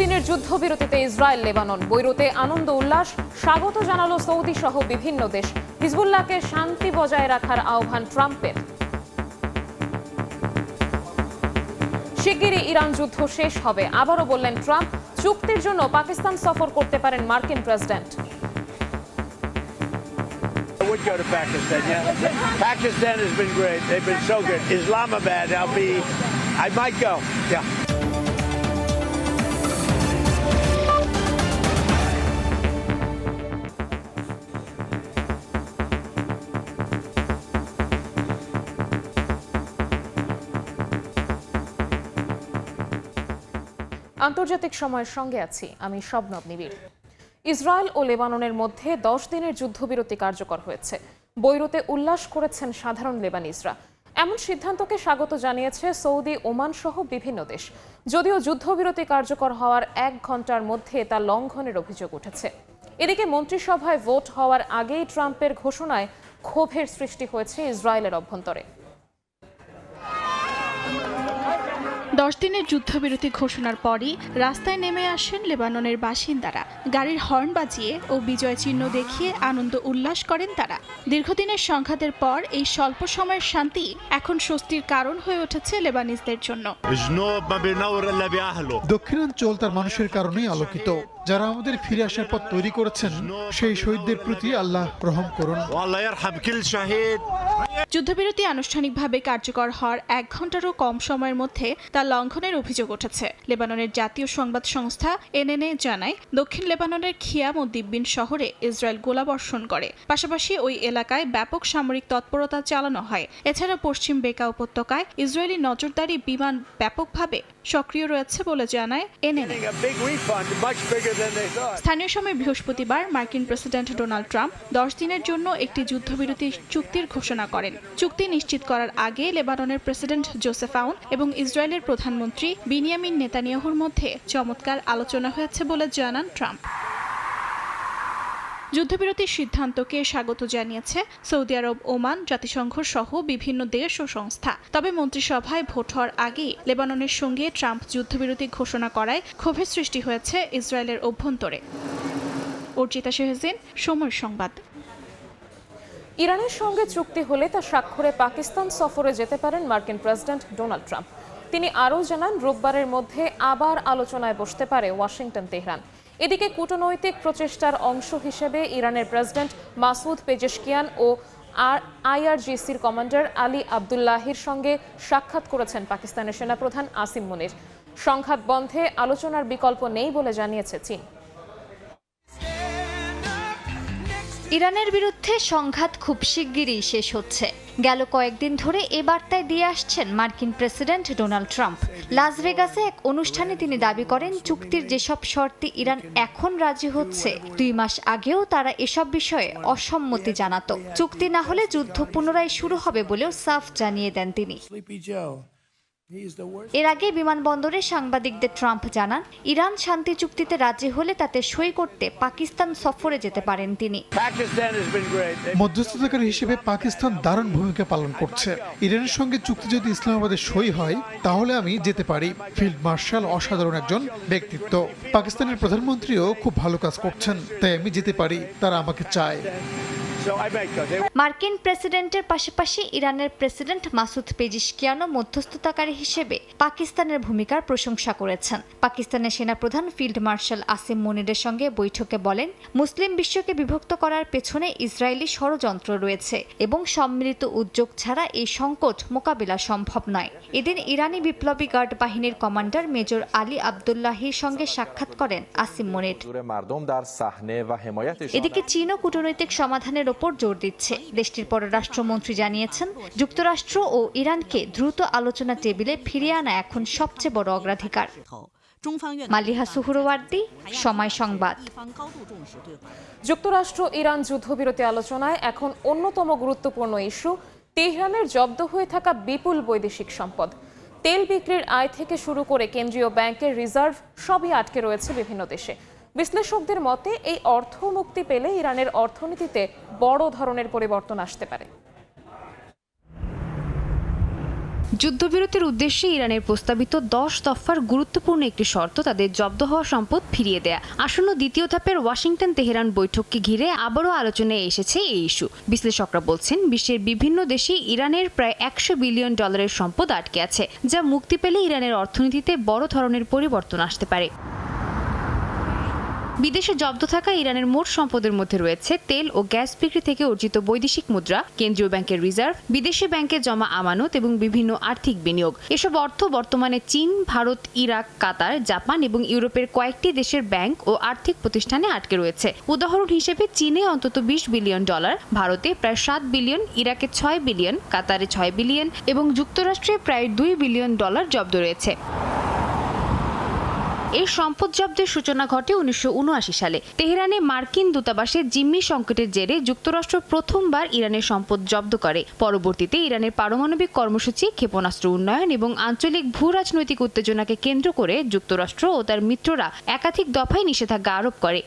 দিনের যুদ্ধবিরতিতে Israel Lebanon, বৈরুতে আনন্দ উল্লাস, স্বাগত জানালো সৌদি সহ বিভিন্ন দেশ। হিজবুল্লাহকে শান্তি বজায় রাখার আহ্বান ট্রাম্পের। শিগগিরই ইরান যুদ্ধ শেষ হবে, আবারও বললেন ট্রাম্প। চুক্তির জন্য পাকিস্তান সফর করতে পারেন মার্কিন president. I would go to Pakistan, yeah. Pakistan has been great. They've been so good. Islamabad, I might go, yeah. আন্তর্জাতিক সময়ের সঙ্গে আছি আমি শবনব নিবিড়। ইসরায়েল ও লেবাননের মধ্যে 10 দিনের যুদ্ধবিরতি কার্যকর হয়েছে। বৈরুতে উল্লাস করেছেন সাধারণ লেবানিজরা। এমন সিদ্ধান্তকে স্বাগত জানিয়েছে সৌদি, ওমান সহ বিভিন্ন দেশ। যদিও যুদ্ধবিরতি কার্যকর হওয়ার 1 ঘন্টার মধ্যে তা লঙ্ঘনের অভিযোগ উঠেছে। এদিকে মন্ত্রিসভায় ভোট হওয়ার আগেই ট্রাম্পের ঘোষণায় ক্ষোভের সৃষ্টি হয়েছে ইসরায়েলের অভ্যন্তরে। 10 দিনের যুদ্ধবিরতি ঘোষণার পরই রাস্তায় নেমে আসেন লেবাননের বাসিন্দারা। গাড়ির হর্ন বাজিয়ে ও বিজয় চিহ্ন দেখিয়ে আনন্দ উল্লাস করেন তারা। দীর্ঘদিনের সংঘাতের পর এই স্বল্প সময়ের শান্তি এখন স্বস্তির কারণ হয়ে উঠেছে লেবানিজদের জন্য। দক্ষিণাঞ্চল তার মানুষের কারণেই আলোকিত। যারা আমাদের ফিরে আসার পথ তৈরি করেছেন, সেই শহীদদের প্রতি আল্লাহ রহম করুন। যুদ্ধবিরতি আনুষ্ঠানিকভাবে কার্যকর হওয়ার 1 ঘন্টারও কম সময়ের মধ্যে তা লঙ্ঘনের অভিযোগ উঠেছে। লেবাননের জাতীয় সংবাদ সংস্থা এনএনএ জানায়, দক্ষিণ লেবাননের খিয়াম ও দিব্বিন শহরে ইসরায়েল গোলাবর্ষণ করে। পাশাপাশি ওই এলাকায় ব্যাপক সামরিক তৎপরতা চালানো হয়। এছাড়া পশ্চিম বেকা উপত্যকায় ইসরায়েলি নজরদারি বিমান ব্যাপকভাবে সক্রিয় রয়েছে বলে জানায় এনএনএ। স্থানীয় সময় বৃহস্পতিবার মার্কিন প্রেসিডেন্ট ডোনাল্ড ট্রাম্প 10 দিনের জন্য একটি যুদ্ধবিরতি চুক্তির ঘোষণা করেন। চুক্তি নিশ্চিত করার আগে লেবাননের প্রেসিডেন্ট জোসেফ আউন এবং ইসরায়েলের প্রধানমন্ত্রী বিনিয়ামিন নেতানিয়াহুর মধ্যে চমৎকার আলোচনা হয়েছে বলে জানান ট্রাম্প। যুদ্ধবিরতির সিদ্ধান্তকে স্বাগত জানিয়েছে সৌদি আরব, ওমান, জাতিসংঘ সহ বিভিন্ন দেশ ও সংস্থা। তবে মন্ত্রিসভায় ভোট হওয়ার আগেই লেবাননের সঙ্গে ট্রাম্প যুদ্ধবিরতি ঘোষণা করায় ক্ষোভের সৃষ্টি হয়েছে ইসরায়েলের অভ্যন্তরে। অর্জিতা শেহজিন, সময় সংবাদ। ইরানের সঙ্গে চুক্তি হলে তা স্বাক্ষরে পাকিস্তান সফরে যেতে পারেন মার্কিন প্রেসিডেন্ট ডোনাল্ড ট্রাম্প। তিনি আরও জানান, রোববারের মধ্যে আবার আলোচনায় বসতে পারে ওয়াশিংটন, তেহরান। এদিকে কূটনৈতিক প্রচেষ্টার অংশ হিসেবে ইরানের প্রেসিডেন্ট মাসুদ পেজেশকিয়ান ও আইআরজিসির কমান্ডার আলী আবদুল্লাহির সঙ্গে সাক্ষাৎ করেছেন পাকিস্তানের সেনাপ্রধান আসিম মুনির। সংঘাত বন্ধে আলোচনার বিকল্প নেই বলে জানিয়েছে চীন। ইরানের বিরুদ্ধে সংঘাত খুব শিগগিরই শেষ হচ্ছে। গেল কয়েকদিন ধরে এ বার্তায় দিয়ে আসছেন মার্কিন প্রেসিডেন্ট ডোনাল্ড ট্রাম্প। লাস ভেগাসে এক অনুষ্ঠানে তিনি দাবি করেন, চুক্তির যেসব শর্তে ইরান এখন রাজি হচ্ছে, 2 মাস আগেও তারা এসব বিষয়ে অসম্মতি জানাতো। চুক্তি না হলে যুদ্ধ পুনরায় শুরু হবে বলেও সাফ জানিয়ে দেন তিনি। এর আগে বিমানবন্দরে সাংবাদিকদের ট্রাম্প জানান, ইরান শান্তি চুক্তিতে রাজি হলে তাতে সই করতে পাকিস্তান সফরে যেতে পারেন তিনি। মধ্যস্থতাকারী হিসেবে পাকিস্তান দারুণ ভূমিকা পালন করছে। ইরানের সঙ্গে চুক্তি যদি ইসলামাবাদে সই হয়, তাহলে আমি যেতে পারি। ফিল্ড মার্শাল অসাধারণ একজন ব্যক্তিত্ব। পাকিস্তানের প্রধানমন্ত্রীও খুব ভালো কাজ করছেন, তাই আমি যেতে পারি। তারা আমাকে চায়। মার্কিন প্রেসিডেন্টের পাশাপাশি ইরানের প্রেসিডেন্ট মাসুদ পেজিশকিয়ানও মধ্যস্থতাকারী হিসেবে পাকিস্তানের ভূমিকার প্রশংসা করেছেন। পাকিস্তানের সেনাপ্রধান ফিল্ড মার্শাল আসিম মুনিরের সঙ্গে বৈঠকে বলেন, মুসলিম বিশ্বকে বিভক্ত করার পেছনে ইসরায়েলি ষড়যন্ত্র রয়েছে এবং সম্মিলিত উদ্যোগ ছাড়া এই সংকট মোকাবিলা সম্ভব নয়। এদিন ইরানি বিপ্লবী গার্ড বাহিনীর কমান্ডার মেজর আলী আবদুল্লাহির সঙ্গে সাক্ষাৎ করেন আসিম মুনির। এদিকে চীনও কূটনৈতিক সমাধানের ওপর জোর দিচ্ছে। দেশটির পররাষ্ট্রমন্ত্রী জানিয়েছেন, যুক্তরাষ্ট্র ও ইরানকে দ্রুত আলোচনা টেবিলে ফিরিয়ে আনা এখন সবচেয়ে বড় অগ্রাধিকার। মালিহা সুহরওয়ার্দী, সময় সংবাদ। যুক্তরাষ্ট্র ইরান যুদ্ধবিরতি আলোচনায় এখন অন্যতম গুরুত্বপূর্ণ ইস্যু তেহরানের জব্দ হয়ে থাকা বিপুল বৈদেশিক সম্পদ। তেল বিক্রির আয় থেকে শুরু করে কেন্দ্রীয় ব্যাংকের রিজার্ভ সবই আটকে রয়েছে বিভিন্ন দেশে। বিশ্লেষকদের মতে, এই অর্থ মুক্তি পেলে ইরানের অর্থনীতিতে বড় ধরনের পরিবর্তন আসতে পারে। যুদ্ধবিরতির উদ্দেশ্যে ইরানের প্রস্তাবিত 10 দফার গুরুত্বপূর্ণ একটি শর্ত তাদের জব্দ হওয়া সম্পদ ফিরিয়ে দেয়া। আসন্ন দ্বিতীয় ধাপের ওয়াশিংটন তেহরান বৈঠককে ঘিরে আবারও আলোচনায় এসেছে এই ইস্যু। বিশ্লেষকরা বলছেন, বিশ্বের বিভিন্ন দেশে ইরানের প্রায় $100 বিলিয়ন সম্পদ আটকে আছে, যা মুক্তি পেলে ইরানের অর্থনীতিতে বড় ধরনের পরিবর্তন আসতে পারে। বিদেশে জব্দ থাকা ইরানের মোট সম্পদের মধ্যে রয়েছে তেল ও গ্যাস বিক্রি থেকে অর্জিত বৈদেশিক মুদ্রা, কেন্দ্রীয় ব্যাংকের রিজার্ভ, বিদেশি ব্যাংকে জমা আমানত এবং বিভিন্ন আর্থিক বিনিয়োগ। এসব অর্থ বর্তমানে চীন, ভারত, ইরাক, কাতার, জাপান এবং ইউরোপের কয়েকটি দেশের ব্যাংক ও আর্থিক প্রতিষ্ঠানে আটকে রয়েছে। উদাহরণ হিসেবে চীনে অন্তত $20 বিলিয়ন, ভারতে প্রায় $7 বিলিয়ন, ইরাকে $6 বিলিয়ন, কাতারে $6 বিলিয়ন এবং যুক্তরাষ্ট্রে প্রায় $2 বিলিয়ন জব্দ রয়েছে। এই সম্পদ জব্দের সূচনা ঘটে 1979 সালে। তেহরানে মার্কিন দূতাবাসে জিম্মি সংকটের জেরে যুক্তরাষ্ট্র প্রথমবার ইরানের সম্পদ জব্দ করে। পরবর্তীতে ইরানের পারমাণবিক কর্মসূচি, ক্ষেপণাস্ত্র উন্নয়ন এবং আঞ্চলিক ভূ-রাজনৈতিক উত্তেজনাকে কেন্দ্র করে যুক্তরাষ্ট্র ও তার মিত্ররা একাধিক দফায় নিষেধাজ্ঞা আরোপ করে।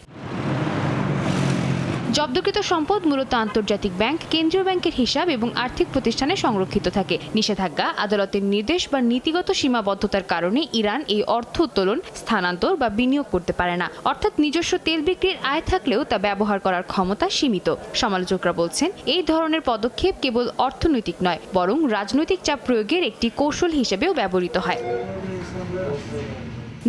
জব্দকৃত সম্পদ মূলত আন্তর্জাতিক ব্যাংক, কেন্দ্রীয় ব্যাংকের হিসাব এবং আর্থিক প্রতিষ্ঠানে সংরক্ষিত থাকে। নিষেধাজ্ঞা, আদালতের নির্দেশ বা নীতিগত সীমাবদ্ধতার কারণে ইরান এই অর্থ উত্তোলন, স্থানান্তর বা বিনিয়োগ করতে পারে না। অর্থাৎ নিজস্ব তেল বিক্রির আয় থাকলেও তা ব্যবহার করার ক্ষমতা সীমিত। সমালোচকরা বলছেন, এই ধরনের পদক্ষেপ কেবল অর্থনৈতিক নয়, বরং রাজনৈতিক চাপ প্রয়োগের একটি কৌশল হিসেবেও ব্যবহৃত হয়।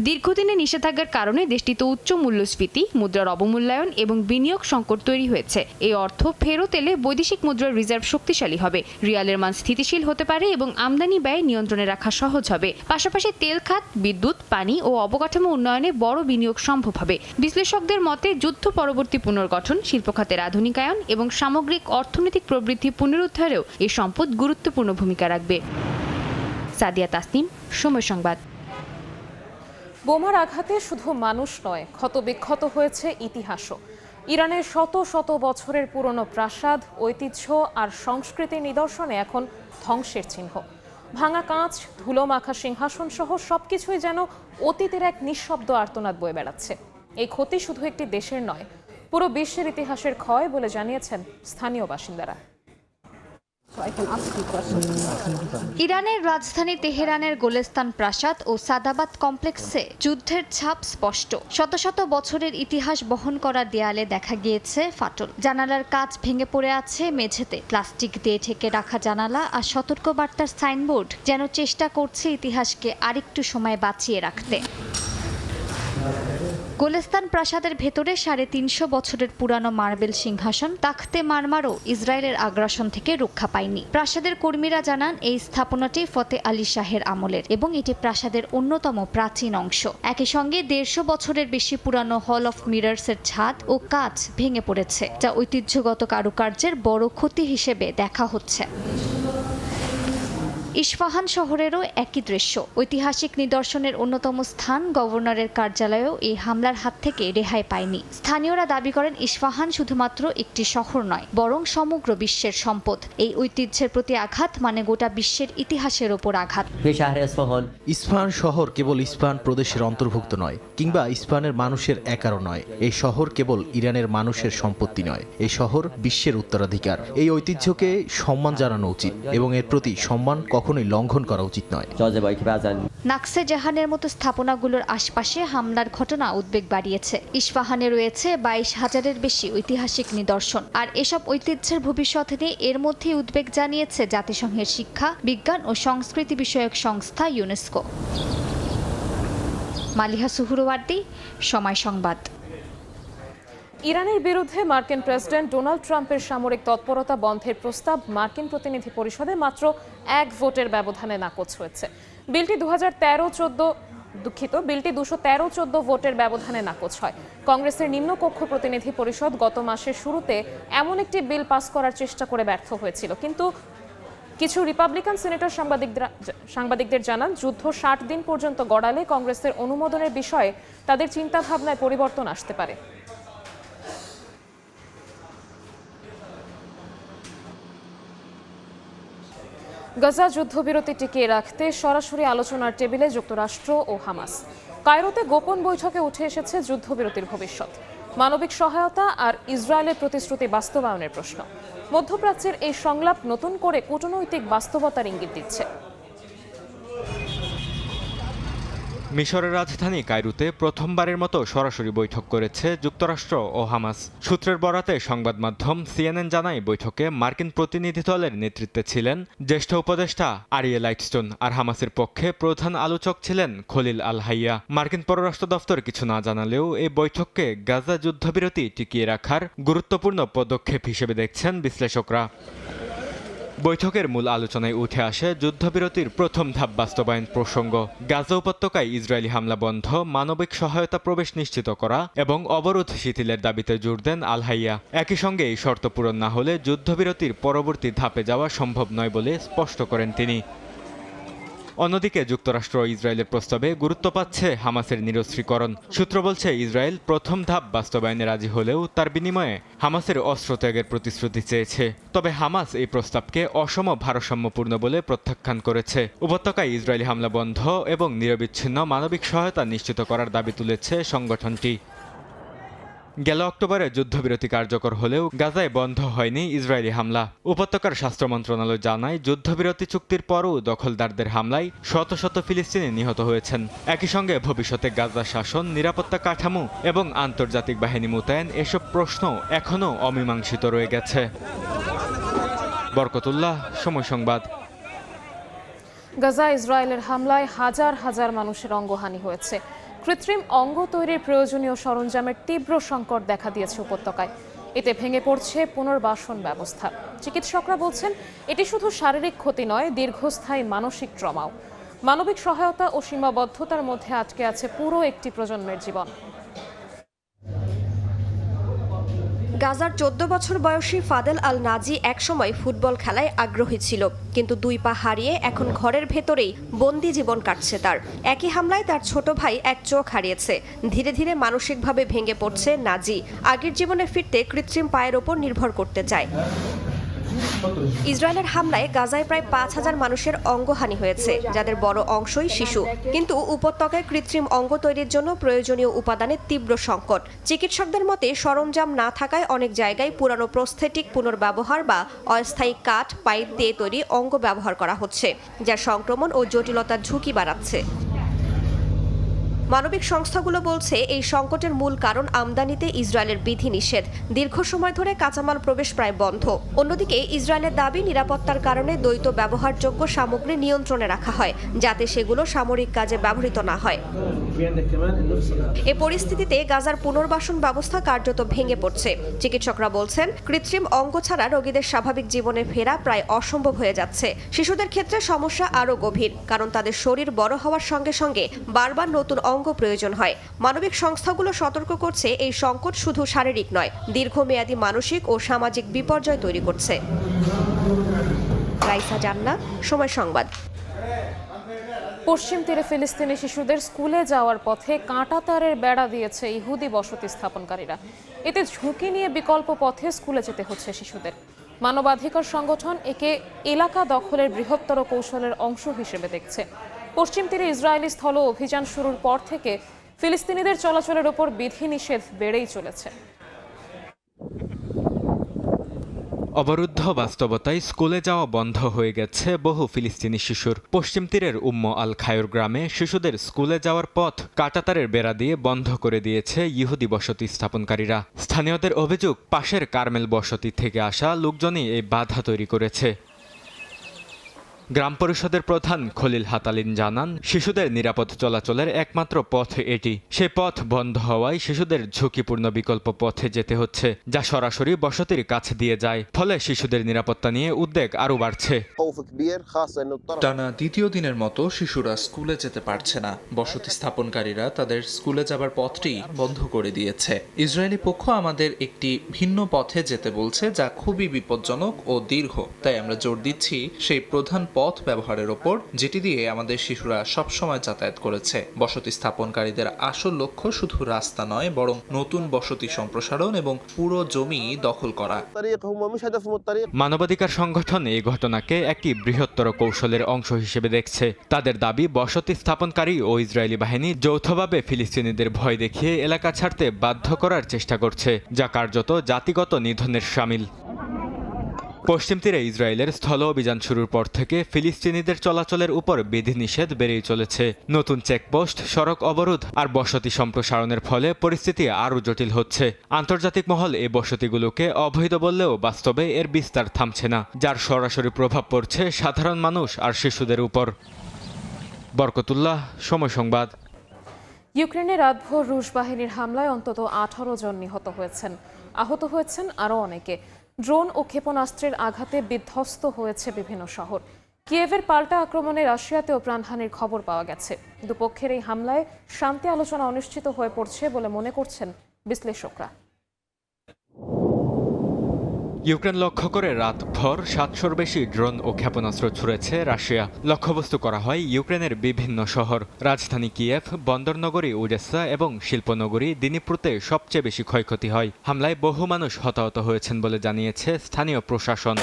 দীর্ঘদিনের নিষেধাজ্ঞার কারণে দেশটিতে উচ্চ মূল্যস্ফীতি, মুদ্রার অবমূল্যায়ন এবং বিনিয়োগ সংকট তৈরি হয়েছে। এই অর্থ ফেরত এলে বৈদেশিক মুদ্রার রিজার্ভ শক্তিশালী হবে, রিয়ালের মান স্থিতিশীল হতে পারে এবং আমদানি ব্যয় নিয়ন্ত্রণে রাখা সহজ হবে। পাশাপাশি তেল খাত, বিদ্যুৎ, পানি ও অবকাঠামো উন্নয়নে বড় বিনিয়োগ সম্ভব হবে। বিশ্লেষকদের মতে, যুদ্ধ পরবর্তী পুনর্গঠন, শিল্প খাতের আধুনিকায়ন এবং সামগ্রিক অর্থনৈতিক প্রবৃদ্ধি পুনরুদ্ধারেও এই সম্পদ গুরুত্বপূর্ণ ভূমিকা রাখবে। সাদিয়া তাসনিম, সময় সংবাদ। বোমার আঘাতে শুধু মানুষ নয়, ক্ষতবিক্ষত হয়েছে ইতিহাসও। ইরানের শত শত বছরের পুরনো প্রাসাদ, ঐতিহ্য আর সংস্কৃতির নিদর্শনে এখন ধ্বংসের চিহ্ন। ভাঙা কাঁচ, ধুলো মাখা সিংহাসন সহ সবকিছুই যেন অতীতের এক নিঃশব্দ আর্তনাদ বয়ে বেড়াচ্ছে। এই ক্ষতি শুধু একটি দেশের নয়, পুরো বিশ্বের ইতিহাসের ক্ষয় বলে জানিয়েছেন স্থানীয় বাসিন্দারা। ইরানের রাজধানী তেহরানের গোলেস্তান প্রাসাদ ও সাদাবাদ কমপ্লেক্সে যুদ্ধের ছাপ স্পষ্ট। শত শত বছরের ইতিহাস বহন করা দেয়ালে দেখা গিয়েছে ফাটল। জানালার কাঁচ ভেঙে পড়ে আছে মেঝেতে। প্লাস্টিক দিয়ে ঢেকে রাখা জানালা আর সতর্কবার্তার সাইনবোর্ড যেন চেষ্টা করছে ইতিহাসকে আরেকটু সময় বাঁচিয়ে রাখতে। গোলেস্তান প্রাসাদের ভেতরে 350 বছরের পুরানো মার্বেল সিংহাসন তাখতে মারমারও ইসরায়েলের আগ্রাসন থেকে রক্ষা পায়নি। প্রাসাদের কর্মীরা জানান, এই স্থাপনাটি ফতে আলী শাহের আমলের এবং এটি প্রাসাদের অন্যতম প্রাচীন অংশ। একই সঙ্গে 150 বছরের বেশি পুরানো হল অফ মিরার্সের ছাদ ও কাঁচ ভেঙে পড়েছে, যা ঐতিহ্যগত কারুকার্যের বড় ক্ষতি হিসেবে দেখা হচ্ছে। ইস্পাহান শহরেরও একই দৃশ্য। ঐতিহাসিক নিদর্শনের অন্যতম স্থান গভর্নরের কার্যালয়েও এই হামলার হাত থেকে রেহাই পায়নি। স্থানীয়রা দাবি করেন, ইস্পাহান শুধুমাত্র একটি শহর নয়, বরং সমগ্র বিশ্বের সম্পদ। এই ঐতিহ্যের প্রতি আঘাত মানে গোটা বিশ্বের ইতিহাসের ওপর আঘাত। ইস্পাহান শহর কেবল ইস্পাহান প্রদেশের অন্তর্ভুক্ত নয়, কিংবা ইস্পাহানের মানুষের একারও নয়। এই শহর কেবল ইরানের মানুষের সম্পত্তি নয়, এই শহর বিশ্বের উত্তরাধিকার। এই ঐতিহ্যকে সম্মান জানানো উচিত এবং এর প্রতি সম্মান কখনোই লঙ্ঘন করা উচিত নয়। নাকসে জাহানের মতো স্থাপনাগুলোর আশপাশে হামলার ঘটনা উদ্বেগ বাড়িয়েছে। ইস্পাহানে রয়েছে 22,000-এর বেশি ঐতিহাসিক নিদর্শন, আর এসব ঐতিহ্যের ভবিষ্যৎ নিয়ে এর মধ্যে উদ্বেগ জানিয়েছে জাতিসংঘের শিক্ষা, বিজ্ঞান ও সংস্কৃতি বিষয়ক সংস্থা ইউনেস্কো। মালিহা সুহুরওয়ার্দী, সময় সংবাদ। ইরানের বিরুদ্ধে মার্কিন প্রেসিডেন্ট ডোনাল্ড ট্রাম্পের সামরিক তৎপরতা বন্ধের প্রস্তাব মার্কিন প্রতিনিধি পরিষদে মাত্র 1 ভোটের ব্যবধানে নাকচ হয়েছে। বিলটি 213-14 ভোটের ব্যবধানে নাকচ হয়। কংগ্রেসের নিম্নকক্ষ প্রতিনিধি পরিষদ গত মাসের শুরুতে এমন একটি বিল পাস করার চেষ্টা করে ব্যর্থ হয়েছিল, কিন্তু কিছু রিপাবলিকান সিনেটর সাংবাদিকদের জানান, যুদ্ধ 60 দিন পর্যন্ত গড়ালে কংগ্রেসের অনুমোদনের বিষয়ে তাদের চিন্তাভাবনায় পরিবর্তন আসতে পারে। গাজা যুদ্ধবিরতি টিকিয়ে রাখতে সরাসরি আলোচনার টেবিলে যুক্তরাষ্ট্র ও হামাস। কায়রোতে গোপন বৈঠকে উঠে এসেছে যুদ্ধবিরতির ভবিষ্যৎ, মানবিক সহায়তা আর ইসরায়েলের প্রতিশ্রুতি বাস্তবায়নের প্রশ্ন। মধ্যপ্রাচ্যের এই সংলাপ নতুন করে কূটনৈতিক বাস্তবতার ইঙ্গিত দিচ্ছে। মিশরের রাজধানী কায়রোতে প্রথমবারের মতো সরাসরি বৈঠক করেছে যুক্তরাষ্ট্র ও হামাস। সূত্রের বরাতে সংবাদ মাধ্যম CNN জানায় বৈঠকে মার্কিন প্রতিনিধি দলের নেতৃত্বে ছিলেন জ্যেষ্ঠ উপদেষ্টা আরিয়েল লাইটস্টোন, আর হামাসের পক্ষে প্রধান আলোচক ছিলেন খলিল আল হাইয়া। মার্কিন পররাষ্ট্র দফতর কিছু না জানালেও এই বৈঠককে গাজা যুদ্ধবিরতি টিকিয়ে রাখার গুরুত্বপূর্ণ পদক্ষেপ হিসেবে দেখছেন বিশ্লেষকরা। বৈঠকের মূল আলোচনায় উঠে আসে যুদ্ধবিরতির প্রথম ধাপ বাস্তবায়ন প্রসঙ্গ। গাজা উপত্যকায় ইসরায়েলি হামলা বন্ধ, মানবিক সহায়তা প্রবেশ নিশ্চিত করা এবং অবরোধ শিথিলের দাবিতে জোর দেন আল হাইয়া। একই সঙ্গে এই শর্ত পূরণ না হলে যুদ্ধবিরতির পরবর্তী ধাপে যাওয়া সম্ভব নয় বলে স্পষ্ট করেন তিনি। অন্যদিকে যুক্তরাষ্ট্র ও ইসরায়েলের প্রস্তাবে গুরুত্ব পাচ্ছে হামাসের নিরস্ত্রীকরণ। সূত্র বলছে ইসরায়েল প্রথম ধাপ বাস্তবায়নে রাজি হলেও তার বিনিময়ে হামাসের অস্ত্র ত্যাগের প্রতিশ্রুতি চেয়েছে। তবে হামাস এই প্রস্তাবকে অসম ভারসাম্যপূর্ণ বলে প্রত্যাখ্যান করেছে। উপত্যকায় ইসরায়েলি হামলা বন্ধ এবং নিরবিচ্ছিন্ন মানবিক সহায়তা নিশ্চিত করার দাবি তুলেছে সংগঠনটি। গেল অক্টোবরে যুদ্ধবিরতি কার্যকর হলেও গাজায় বন্ধ হয়নি ইসরায়েলি হামলা। উপত্যকার স্বাস্থ্য মন্ত্রণালয় জানায় যুদ্ধবিরতি চুক্তির পরও দখলদারদের হামলায় শত শত ফিলিস্তিনি নিহত হয়েছেন। একই সঙ্গে ভবিষ্যতে গাজা শাসন, নিরাপত্তা কাঠামো এবং আন্তর্জাতিক বাহিনী মোতায়েন এসব প্রশ্ন এখনও অমীমাংসিত রয়ে গেছে। বরকতুল্লাহ, সময় সংবাদ। গাজা ইসরায়েলের হামলায় হাজার হাজার মানুষের অঙ্গহানি হয়েছে। কৃত্রিম অঙ্গ তৈরির প্রয়োজনীয় সরঞ্জামের তীব্র সংকট দেখা দিয়েছে উপত্যকায়। এতে ভেঙে পড়ছে পুনর্বাসন ব্যবস্থা। চিকিৎসকরা বলছেন এটি শুধু শারীরিক ক্ষতি নয়, দীর্ঘস্থায়ী মানসিক ট্রমাও। মানবিক সহায়তা ও সীমাবদ্ধতার মধ্যে আটকে আছে পুরো একটি প্রজন্মের জীবন। গাজার 14 বছর বয়সী ফাদেল আল নাজি একসময় ফুটবল খেলায় আগ্রহী ছিল, কিন্তু 2 পা হারিয়ে এখন ঘরের ভেতরেই বন্দি জীবন কাটছে তার। একই হামলায় তার ছোট ভাই এক চোখ হারিয়েছে। ধীরে ধীরে মানসিকভাবে ভেঙে পড়ছে নাজি। আগের জীবনে ফিরতে কৃত্রিম পায়ের ওপর নির্ভর করতে চায়। ইসরায়েলের হামলায় গাজায় প্রায় 5000 মানুষের অঙ্গহানি হয়েছে, যাদের বড় অংশই শিশু। কিন্তু উপত্যকায় কৃত্রিম অঙ্গ তৈরির জন্য প্রয়োজনীয় উপাদানের তীব্র সংকট। চিকিৎসকদের মতে সরঞ্জাম না থাকায় অনেক জায়গায় পুরানো প্রস্থেটিক পুনর্ব্যবহার বা অস্থায়ী কাঠ পাইপ দিয়ে তৈরি অঙ্গ ব্যবহার করা হচ্ছে, যা সংক্রমণ ও জটিলতার ঝুঁকি বাড়াচ্ছে। মানবিক সংস্থাগুলো বলছে এই সংকটের মূল কারণ আমদানিতে ইসরায়েলের বিধিনিষেধ। দীর্ঘ সময় ধরে কাঁচামাল প্রবেশ প্রায় বন্ধ। অন্যদিকে ইসরায়েলের দাবি নিরাপত্তার কারণে দ্বৈত ব্যবহারযোগ্য সামগ্রী নিয়ন্ত্রণে রাখা হয়, যাতে সেগুলো সামরিক কাজে ব্যবহৃত না হয়। এ পরিস্থিতিতে গাজার পুনর্বাসন ব্যবস্থা কার্যত ভেঙে পড়ছে। চিকিৎসকরা বলছেন কৃত্রিম অঙ্গ ছাড়া রোগীদের স্বাভাবিক জীবনে ফেরা প্রায় অসম্ভব হয়ে যাচ্ছে। শিশুদের ক্ষেত্রে সমস্যা আরও গভীর, কারণ তাদের শরীর বড় হওয়ার সঙ্গে সঙ্গে বারবার নতুন অঙ্গ প্রয়োজন হয়। মানবিক সংস্থাগুলো সতর্ক করছে এই সংকট শুধু শারীরিক নয়, দীর্ঘমেয়াদী মানসিক ও সামাজিক বিপর্যয় তৈরি করছে। রাইসা জান্নাত, সময় সংবাদ। পশ্চিম তীরে ফিলিস্তিনি শিশুদের স্কুলে যাওয়ার পথে কাঁটাতারের বেড়া দিয়েছে ইহুদি বসতি স্থাপনকারীরা। এতে ঝুঁকি নিয়ে বিকল্প পথে স্কুলে যেতে হচ্ছে শিশুদের। মানবাধিকার সংগঠন একে এলাকা দখলের বৃহত্তর কৌশলের অংশ হিসেবে দেখছে। পশ্চিম তীরে ইসরায়েলি স্থল অভিযান শুরুর পর থেকে ফিলিস্তিনিদের চলাচলের ওপর বিধিনিষেধ বেড়েই চলেছে। অবরুদ্ধ বাস্তবতায় স্কুলে যাওয়া বন্ধ হয়ে গেছে বহু ফিলিস্তিনি শিশুর। পশ্চিম তীরের আল খায়র গ্রামে শিশুদের স্কুলে যাওয়ার পথ কাঁটাতারের বেড়া দিয়ে বন্ধ করে দিয়েছে ইহুদি বসতি স্থাপনকারীরা। স্থানীয়দের অভিযোগ, পাশের কার্মেল বসতি থেকে আসা লোকজনই এই বাধা তৈরি করেছে। গ্রাম পরিষদের প্রধান খলিল হাতালিন জানান, শিশুদের নিরাপদ চলাচলের একমাত্র পথ এটি। সে পথ বন্ধ হওয়ায় শিশুদের ঝুঁকিপূর্ণ বিকল্প পথে যেতে হচ্ছে, যা সরাসরি বসতির কাছে দিয়ে যায়। ফলে শিশুদের নিরাপত্তা নিয়ে উদ্বেগ আরও বাড়ছে। টানা দ্বিতীয় দিনের মতো শিশুরা স্কুলে যেতে পারছে না। বসতি স্থাপনকারীরা তাদের স্কুলে যাবার পথটি বন্ধ করে দিয়েছে। ইসরায়েলি পক্ষ আমাদের একটি ভিন্ন পথে যেতে বলছে, যা খুবই বিপজ্জনক ও দীর্ঘ। তাই আমরা জোর দিচ্ছি সেই প্রধান পথ ব্যবহারের ওপর, যেটি দিয়ে আমাদের শিশুরা সবসময় যাতায়াত করেছে। বসতি স্থাপনকারীদের আসল লক্ষ্য শুধু রাস্তা নয়, বরং নতুন বসতি সম্প্রসারণ এবং পুরো জমি দখল করা। মানবাধিকার সংগঠন এই ঘটনাকে একটি বৃহত্তর কৌশলের অংশ হিসেবে দেখছে। তাদের দাবি, বসতি স্থাপনকারী ও ইসরায়েলি বাহিনী যৌথভাবে ফিলিস্তিনিদের ভয় দেখিয়ে এলাকা ছাড়তে বাধ্য করার চেষ্টা করছে, যা কার্যত জাতিগত নিধনের শামিল। পশ্চিম তীরে ইসরায়েলের স্থল অভিযান শুরুর পর থেকে ফিলিস্তিনিদের চলাচলের উপর বিধিনিষেধ বেড়েই চলেছে। নতুন চেকপোস্ট, সড়ক অবরোধ আর বসতি সম্প্রসারণের ফলে পরিস্থিতি আরও জটিল হচ্ছে। আন্তর্জাতিক মহল এই বসতিগুলোকে অবৈধ বললেও বাস্তবে এর বিস্তার থামছে না, যার সরাসরি প্রভাব পড়ছে সাধারণ মানুষ আর শিশুদের উপর। বরকতুল্লাহ, সময় সংবাদ। ইউক্রেনে রাতভর রুশ বাহিনীর হামলায় অন্তত 18 জন নিহত হয়েছেন, আহত হয়েছেন আরও অনেকে। ড্রোন ও ক্ষেপণাস্ত্রের আঘাতে বিধ্বস্ত হয়েছে বিভিন্ন শহর। কিয়েভের পাল্টা আক্রমণে রাশিয়াতেও প্রাণহানির খবর পাওয়া গেছে। দুপক্ষের এই হামলায় শান্তি আলোচনা অনিশ্চিত হয়ে পড়ছে বলে মনে করছেন বিশ্লেষকরা। ইউক্রেন লক্ষ্য করে রাতভর 700-র বেশি ড্রোন ও ক্ষেপণাস্ত্র ছুড়েছে রাশিয়া। লক্ষ্যবস্তু করা হয় ইউক্রেনের বিভিন্ন শহর। রাজধানী কিয়েভ, বন্দরনগরী ওডেসা এবং শিল্পনগরী দিনিপ্রুতে সবচেয়ে বেশি ক্ষয়ক্ষতি হয়। হামলায় বহু মানুষ হতাহত হয়েছেন বলে জানিয়েছে স্থানীয় প্রশাসন।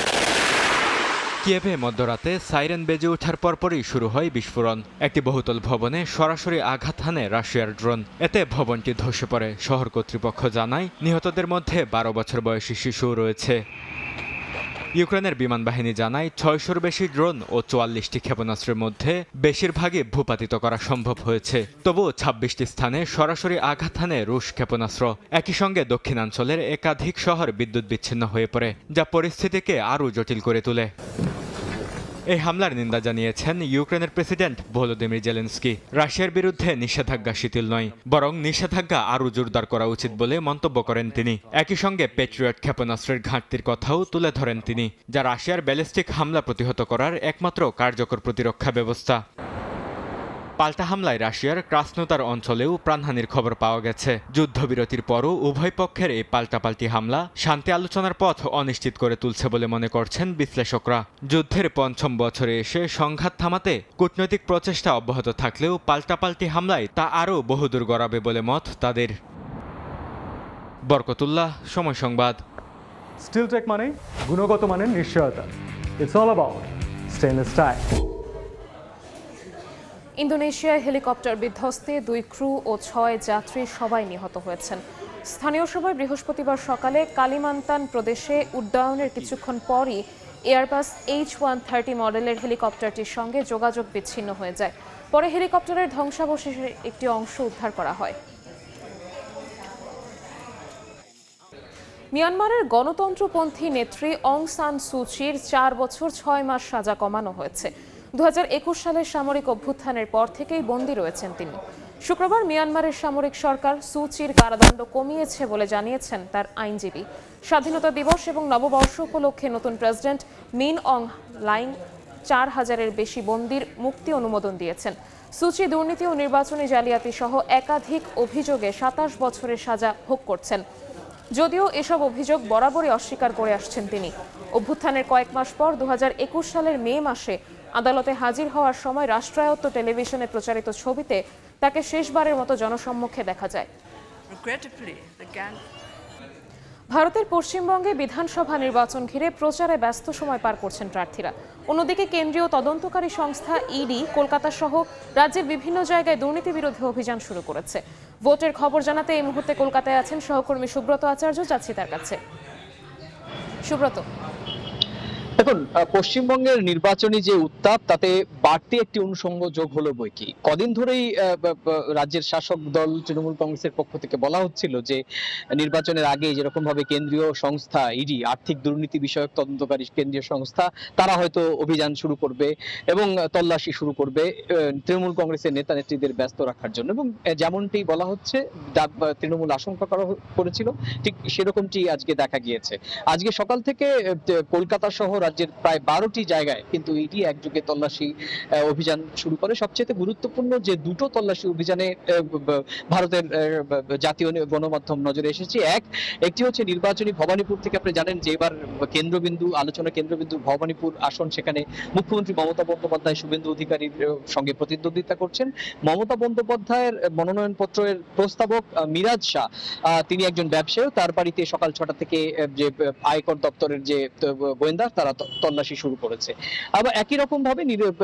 কিয়েভে মধ্যরাতে সাইরেন বেজে ওঠার পরপরই শুরু হয় বিস্ফোরণ। একটি বহুতল ভবনে সরাসরি আঘাত হানে রাশিয়ার ড্রোন। এতে ভবনটি ধসে পড়ে। শহর কর্তৃপক্ষ জানায় নিহতদের মধ্যে 12 বছর বয়সী শিশুও রয়েছে। ইউক্রেনের বিমান বাহিনী জানায় 600-র বেশি ড্রোন ও 44টি ক্ষেপণাস্ত্রের মধ্যে বেশিরভাগই ভূপাতিত করা সম্ভব হয়েছে। তবুও 26টি স্থানে সরাসরি আঘাত হানে রুশ ক্ষেপণাস্ত্র। একই সঙ্গে দক্ষিণাঞ্চলের একাধিক শহর বিদ্যুৎ বিচ্ছিন্ন হয়ে পড়ে, যা পরিস্থিতিকে আরও জটিল করে তোলে। এই হামলার নিন্দা জানিয়েছেন ইউক্রেনের প্রেসিডেন্ট ভলোদিমির জেলেনস্কি। রাশিয়ার বিরুদ্ধে নিষেধাজ্ঞা শিথিল নয়, বরং নিষেধাজ্ঞা আরও জোরদার করা উচিত বলে মন্তব্য করেন তিনি। একই সঙ্গে প্যাট্রিয়ট ক্ষেপণাস্ত্রের ঘাটতির কথাও তুলে ধরেন তিনি, যা রাশিয়ার ব্যালিস্টিক হামলা প্রতিহত করার একমাত্র কার্যকর প্রতিরক্ষা ব্যবস্থা। পাল্টা হামলায় রাশিয়ার ক্রাসনোদার অঞ্চলেও প্রাণহানির খবর পাওয়া গেছে। যুদ্ধবিরতির পরও উভয় পক্ষের এই পাল্টাপাল্টি হামলা শান্তি আলোচনার পথ অনিশ্চিত করে তুলছে বলে মনে করছেন বিশ্লেষকরা। যুদ্ধের 5ম বছরে এসে সংঘাত থামাতে কূটনৈতিক প্রচেষ্টা অব্যাহত থাকলেও পাল্টাপাল্টি হামলায় তা আরও বহুদূর গড়াবে বলে মত তাদের। বরকতুল্লাহ, সময় সংবাদ। স্টিলটেক মানে গুণগত মানের নিশ্চয়তা। It's all about stainless steel. ইন্দোনেশিয়ায় হেলিকপ্টার বিধ্বস্তে 2 ক্রু ও 6 যাত্রী সবাই নিহত হয়েছেন। স্থানীয় সময় বৃহস্পতিবার সকালে কালিমান্তান প্রদেশে উড্ডয়নের কিছুক্ষণ পরই এয়ারবাস H130 মডেলের হেলিকপ্টারটির সঙ্গে যোগাযোগ বিচ্ছিন্ন হয়ে যায়। পরে হেলিকপ্টারের ধ্বংসাবশেষের একটি অংশ উদ্ধার করা হয়। মিয়ানমারের গণতন্ত্রপন্থী নেত্রী অং সান সুচির 4 বছর 6 মাস সাজা কমানো হয়েছে। 2021 সালের সামরিক অভ্যুত্থানের পর থেকেই বন্দী রয়েছেন তিনি। শুক্রবার মিয়ানমারের সামরিক সরকার সুচির কারাদণ্ড কমিয়েছে বলে জানিয়েছেন তার আইনজীবী। স্বাধীনতা দিবস এবং নববর্ষ উপলক্ষে নতুন প্রেসিডেন্ট মিন অং লাইং 4000-এর বেশি বন্দীর মুক্তি অনুমোদন দিয়েছেন। সুচি দুর্নীতি ও নির্বাচনী জালিয়াতি সহ একাধিক অভিযোগে 27 বছরের সাজা ভোগ করছেন। যদিও এসব অভিযোগ বরাবরই অস্বীকার করে আসছেন তিনি। অভ্যুত্থানের কয়েক মাস পর 2021 সালের মে মাসে আদালতে হাজির হওয়ার সময় রাষ্ট্রায়ত্ত টেলিভিশনে প্রচারিত ছবিতে তাকে শেষবারের মতো জনসম্মুখে দেখা যায়। ভারতের পশ্চিমবঙ্গে বিধানসভা নির্বাচন ঘিরে প্রচারে ব্যস্ত সময় পার করছেন প্রার্থীরা। অন্যদিকে কেন্দ্রীয় তদন্তকারী সংস্থা ইডি কলকাতা সহ রাজ্যের বিভিন্ন জায়গায় দুর্নীতি বিরোধী অভিযান শুরু করেছে। ভোটের খবর জানাতে এই মুহূর্তে কলকাতায় আছেন সহকর্মী সুব্রত আচার্য, যাচ্ছি তার কাছে। সুব্রত, দেখুন, পশ্চিমবঙ্গের নির্বাচনী যে উত্তাপ তাতে বাড়তি একটি অনুষঙ্গ যোগ হলো বইকি। কদিন ধরেই রাজ্যের শাসক দল তৃণমূল কংগ্রেসের পক্ষ থেকে বলা হচ্ছিল যে নির্বাচনের আগে যেরকম ভাবে কেন্দ্রীয় সংস্থা ইডি, আর্থিক দুর্নীতি বিষয়ক তদন্তকারী কেন্দ্রীয় সংস্থা, তারা হয়তো অভিযান শুরু করবে এবং তল্লাশি শুরু করবে তৃণমূল কংগ্রেসের নেতা নেত্রীদের ব্যস্ত রাখার জন্য, এবং যেমনটি বলা হচ্ছে তৃণমূল আশঙ্কা করেছিল ঠিক সেরকমটি আজকে দেখা গিয়েছে। আজকে সকাল থেকে কলকাতা সহ রাজ্যের প্রায় 12টি জায়গায় কিন্তু ইডি একযোগে তল্লাশি অভিযান শুরু করে। সবচেয়ে গুরুত্বপূর্ণ যে দুটো তল্লাশি অভিযানে ভারতের জাতীয় গণমাধ্যম নজরে এসেছে। একটি হচ্ছে নির্বাচনী ভবানীপুর থেকে। আপনি জানেন যে এবার আলোচনা কেন্দ্রবিন্দু ভবানীপুর আসন, সেখানে মুখ্যমন্ত্রী মমতা বন্দ্যোপাধ্যায় শুভেন্দু অধিকারীর সঙ্গে প্রতিদ্বন্দ্বিতা করছেন। মমতা বন্দ্যোপাধ্যায়ের মনোনয়নপত্রের প্রস্তাবক মিরাজ শাহ, তিনি একজন ব্যবসায়ী। তার বাড়িতে সকাল 6টা থেকে যে আয়কর দপ্তরের যে গোয়েন্দা তারা তল্লাশি শুরু করেছে। আবার একই রকম ভাবে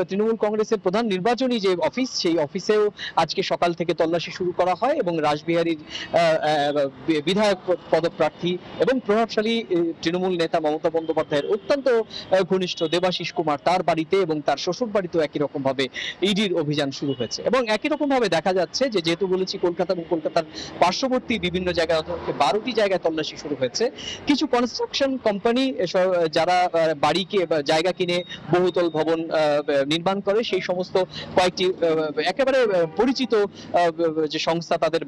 তৃণমূল কংগ্রেসের প্রধান নির্বাচনী যে অফিস, সেই অফিসেও আজকে সকাল থেকে তল্লাশি শুরু করা হয় এবং রাসবিহারীর বিধায়ক পদপ্রার্থী এবং প্রভাবশালী তৃণমূল নেতা মমতা বন্দ্যোপাধ্যায়ের অত্যন্ত ঘনিষ্ঠ দেবাশিস কুমার, তার বাড়িতে এবং তার শ্বশুর বাড়িতেও একই রকম ভাবে ইডির অভিযান শুরু হয়েছে। এবং একই রকম ভাবে দেখা যাচ্ছে যে, যেহেতু বলেছি কলকাতা এবং কলকাতার পার্শ্ববর্তী বিভিন্ন জায়গায় 12টি জায়গায় তল্লাশি শুরু হয়েছে, কিছু কনস্ট্রাকশন কোম্পানি যারা বাড়িকে বা জায়গা কিনে বহুতল ভবন নির্মাণ করে, সেই সমস্ত কয়েকটি একেবারে পরিচিত যে সংস্থা, তাদের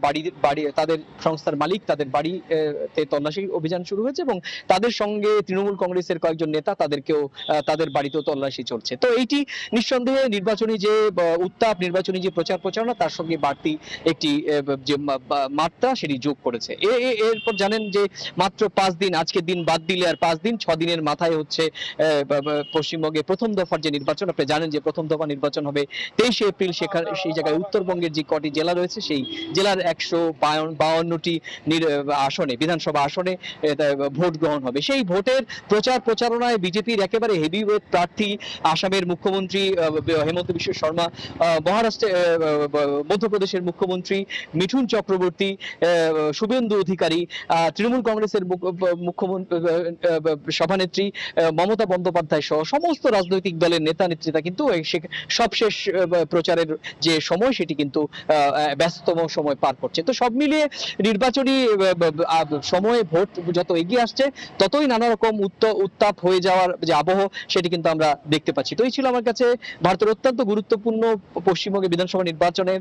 তাদের সংস্থার মালিক, তাদের বাড়িতে তল্লাশি অভিযান শুরু হয়েছে এবং তাদের সঙ্গে তৃণমূল কংগ্রেসের কয়েকজন নেতা, তাদেরকেও তাদের বাড়িতেও তল্লাশি চলছে। তো এইটি নিঃসন্দেহে নির্বাচনী যে উত্তাপ, নির্বাচনী যে প্রচার প্রচারণা, তার সঙ্গে বাড়তি একটি যে মাত্রা সেটি যোগ করেছে। এরপর জানেন যে মাত্র 5 দিন, আজকের দিন বাদ দিলে আর 5 দিন, 6 দিনের মাথায় হচ্ছে পশ্চিমবঙ্গে প্রথম দফার যে নির্বাচন। আপনি জানেন যে প্রথম দফা নির্বাচন হবে 23 এপ্রিল। সেই জায়গায় উত্তরবঙ্গের যে কটি জেলা রয়েছে, সেই জেলার 152টি আসনে, বিধানসভা আসনে ভোট গ্রহণ হবে। সেই ভোটের প্রচার প্রচারণায় বিজেপির একেবারে হেভিওয়েট প্রার্থী আসামের মুখ্যমন্ত্রী হেমন্ত বিশ্ব শর্মা, মধ্যপ্রদেশের মুখ্যমন্ত্রী মিঠুন চক্রবর্তী, শুভেন্দু অধিকারী, তৃণমূল কংগ্রেসের মুখ্যমন্ত্রী সভানেত্রী মমতা বন্দ্যোপাধ্যায় সহ সমস্ত রাজনৈতিক দলের নেতা নেত্রীরা কিন্তু সবশেষ প্রচারের যে সময়, সেটি কিন্তু ব্যস্ততম সময় পার করছে। তো সব মিলিয়ে নির্বাচনী সময়ে ভোট যত এগিয়ে আসছে, ততই নানা রকম উত্তাপ হয়ে যাওয়ার যে আবহ, সেটি কিন্তু আমরা দেখতে পাচ্ছি। তো এই ছিল আমার কাছে ভারতের অত্যন্ত গুরুত্বপূর্ণ পশ্চিমবঙ্গে বিধানসভা নির্বাচনের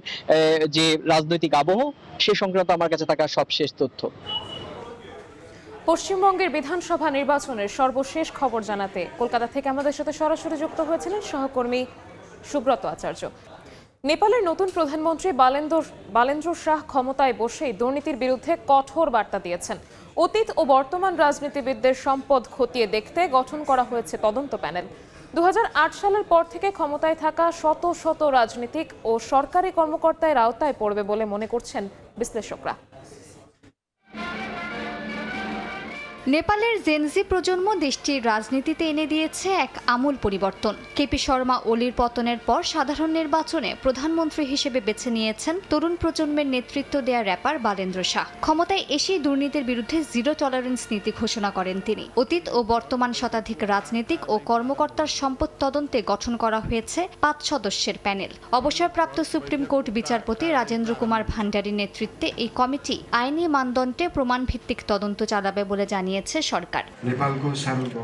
যে রাজনৈতিক আবহ, সে সংক্রান্ত আমার কাছে থাকা সবশেষ তথ্য। পশ্চিমবঙ্গের বিধানসভা নির্বাচনের সর্বশেষ খবর জানাতে কলকাতা থেকে আমাদের সাথে সরাসরি যুক্ত হয়েছিলেন সহকর্মী সুব্রত আচার্য। নেপালের নতুন প্রধানমন্ত্রী বালেন্দ্র শাহ ক্ষমতায় বসেই দুর্নীতির বিরুদ্ধে কঠোর বার্তা দিয়েছেন। অতীত ও বর্তমান রাজনীতিবিদদের সম্পদ খতিয়ে দেখতে গঠন করা হয়েছে তদন্ত প্যানেল। 2008 সালের পর থেকে ক্ষমতায় থাকা শত শত রাজনীতিক ও সরকারি কর্মকর্তার আওতায় পড়বে বলে মনে করছেন বিশ্লেষকরা। নেপালের জেনজি প্রজন্ম দেশটির রাজনীতিতে এনে দিয়েছে এক আমূল পরিবর্তন। কেপি শর্মা ওলির পতনের পর সাধারণ নির্বাচনে প্রধানমন্ত্রী হিসেবে বেছে নিয়েছেন তরুণ প্রজন্মের নেতৃত্ব দেয়া র্যাপার বালেন্দ্র শাহ। ক্ষমতায় এসেই দুর্নীতির বিরুদ্ধে জিরো টলারেন্স নীতি ঘোষণা করেন তিনি। অতীত ও বর্তমান শতাধিক রাজনীতিক ও কর্মকর্তার সম্পদ তদন্তে গঠন করা হয়েছে 5 সদস্যের প্যানেল। অবসরপ্রাপ্ত সুপ্রিম কোর্ট বিচারপতি রাজেন্দ্র কুমার ভান্ডারীর নেতৃত্বে এই কমিটি আইনি মানদণ্ডে প্রমাণভিত্তিক তদন্ত চালাবে বলে জানিয়েছে সরকার।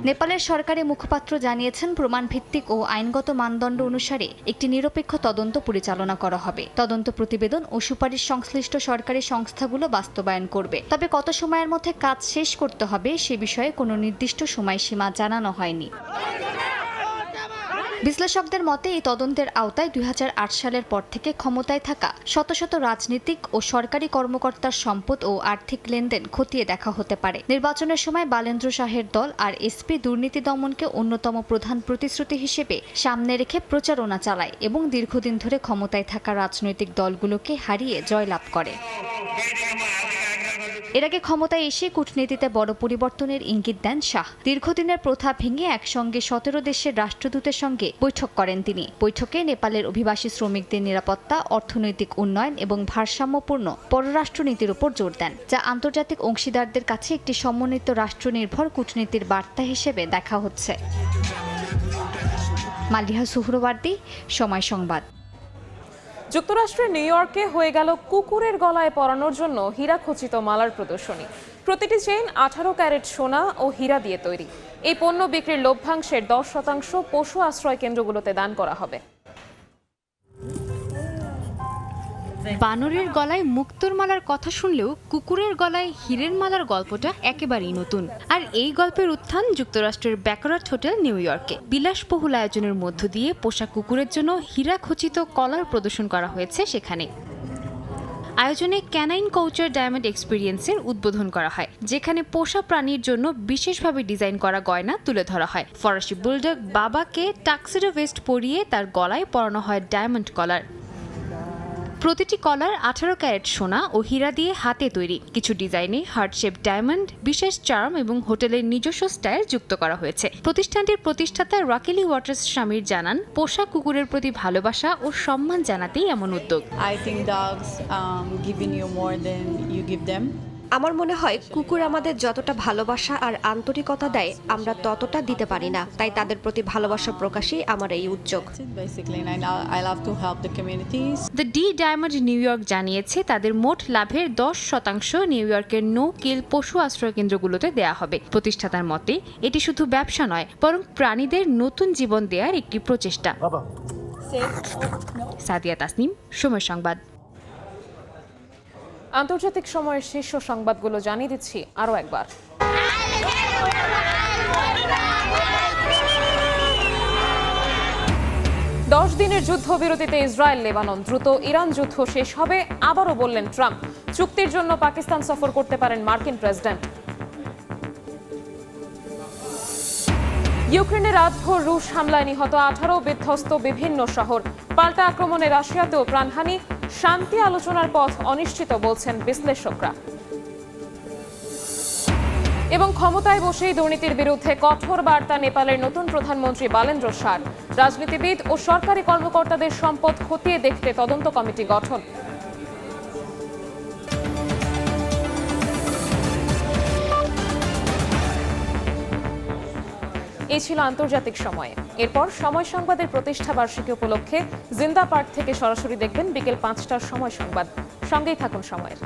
নেপালের সরকারি মুখপাত্র জানিয়েছেন, প্রমাণভিত্তিক ও আইনগত মানদণ্ড অনুসারে একটি নিরপেক্ষ তদন্ত পরিচালনা করা হবে। তদন্ত প্রতিবেদন ও সুপারিশ সংশ্লিষ্ট সরকারি সংস্থাগুলো বাস্তবায়ন করবে। তবে কত সময়ের মধ্যে কাজ শেষ করতে হবে সে বিষয়ে কোনো নির্দিষ্ট সময়সীমা জানানো হয়নি। বিশ্লেষকদের মতে এই তদন্তের আওতায় 2008 সালের পর থেকে ক্ষমতায় থাকা শত শত রাজনীতিক ও সরকারি কর্মকর্তার সম্পদ ও আর্থিক লেনদেন খতিয়ে দেখা হতে পারে। নির্বাচনের সময় বালেন্দ্র শাহের দল আর এসপি দুর্নীতি দমনকে অন্যতম প্রধান প্রতিশ্রুতি হিসেবে সামনে রেখে প্রচারণা চালায় এবং দীর্ঘদিন ধরে ক্ষমতায় থাকা রাজনৈতিক দলগুলোকে হারিয়ে জয়লাভ করে। এর আগে ক্ষমতায় এসে কূটনীতিতে বড় পরিবর্তনের ইঙ্গিত দেন শাহ। দীর্ঘদিনের প্রথা ভেঙে একসঙ্গে 17 দেশের রাষ্ট্রদূতের সঙ্গে বৈঠক করেন তিনি। বৈঠকে নেপালের অভিবাসী শ্রমিকদের নিরাপত্তা, অর্থনৈতিক উন্নয়ন এবং ভারসাম্যপূর্ণ পররাষ্ট্রনীতির উপর জোর দেন, যা আন্তর্জাতিক অংশীদারদের কাছে একটি সমন্বিত রাষ্ট্রনির্ভর কূটনীতির বার্তা হিসেবে দেখা হচ্ছে। মালিহা সুহরওয়ার্দী, সময় সংবাদ। যুক্তরাষ্ট্রের নিউ ইয়র্কে হয়ে গেল কুকুরের গলায় পরানোর জন্য হীরা খচিত মালার প্রদর্শনী। প্রতিটি চেইন 18 ক্যারেট সোনা ও হীরা দিয়ে তৈরি। এই পণ্য বিক্রির লভ্যাংশের 10% পশু আশ্রয় কেন্দ্রগুলোতে দান করা হবে। বানরের গলায় মুক্তোর মালার কথা শুনলেও কুকুরের গলায় হীরের মালার গল্পটা একেবারেই নতুন। আর এই গল্পের উত্থান যুক্তরাষ্ট্রের ব্যাকওয়ার্ড হোটেল নিউ ইয়র্কে। বিলাসবহুল আয়োজনের মধ্য দিয়ে পোষা কুকুরের জন্য হীরা খচিত কলার প্রদর্শন করা হয়েছে সেখানে। আয়োজনে ক্যানাইন কালচার ডায়মন্ড এক্সপিরিয়েন্সের উদ্বোধন করা হয়, যেখানে পোষা প্রাণীর জন্য বিশেষভাবে ডিজাইন করা গয়না তুলে ধরা হয়। ফরাসি বুলডগ বাবাকে টাক্সিডো ভেস্ট পরিয়ে তার গলায় পরানো হয় ডায়মন্ড কলার। প্রতিটি কলার 18 ক্যারেট সোনা ও হীরা দিয়ে হাতে তৈরি। কিছু ডিজাইনে হার্ট শেপ ডায়মন্ড, বিশেষ চার্ম এবং হোটেলের নিজস্ব স্টাইল যুক্ত করা হয়েছে। প্রতিষ্ঠানটির প্রতিষ্ঠাতা রাকেলি ওয়াটার্স স্বামীর জানান, পোষা কুকুরের প্রতি ভালোবাসা ও সম্মান জানাতেই এমন উদ্যোগ। I think dogs giving you more than you give them. আমার মনে হয় কুকুর আমাদের যতটা ভালোবাসা আর আন্তরিকতা দেয় আমরা ততটা দিতে পারি না, তাই তাদের প্রতি ভালোবাসা প্রকাশই আমার এই উদ্যোগ। Basically, and I love to help the communities. The D diamond new York জানিয়েছে তাদের মোট লাভের 10% নিউ ইয়র্কের নো কিল পশু আশ্রয় কেন্দ্রগুলোতে দেয়া হবে। প্রতিষ্ঠাতার মতে এটি শুধু ব্যবসা নয়, বরং প্রাণীদের নতুন জীবন দেওয়ার একটি প্রচেষ্টা। সাদিয়া তাসনিম, সময় সংবাদ। আন্তর্জাতিক সময়ের শীর্ষ সংবাদগুলো জানিয়ে দিচ্ছি আরও একবার। 10 দিনের যুদ্ধবিরতিতে ইসরায়েল লেবানন, দ্রুত ইরান যুদ্ধ শেষ হবে আবারও বললেন ট্রাম্প। চুক্তির জন্য পাকিস্তান সফর করতে পারেন মার্কিন প্রেসিডেন্ট। ইউক্রেনে রাতভর রুশ হামলায় নিহত 18, বিধ্বস্ত বিভিন্ন শহর। পাল্টা আক্রমণে রাশিয়াতেও প্রাণহানি। শান্তি আলোচনার পথ অনিশ্চিত বলছেন বিশ্লেষকরা। এবং ক্ষমতায় বসেই দুর্নীতির বিরুদ্ধে কঠোর বার্তা নেপালের নতুন প্রধানমন্ত্রী বালেন্দ্র শাহ। রাজনীতিবিদ ও সরকারি কর্মকর্তাদের সম্পদ খতিয়ে দেখতে তদন্ত কমিটি গঠন। এই ছিল আন্তর্জাতিক সময়। এরপর সময় সংবাদের প্রতিষ্ঠা বার্ষিকী উপলক্ষে জিন্দা পার্ক থেকে সরাসরি দেখবেন বিকেল 5টার সময় সংবাদ। সঙ্গেই থাকুন সময়ের।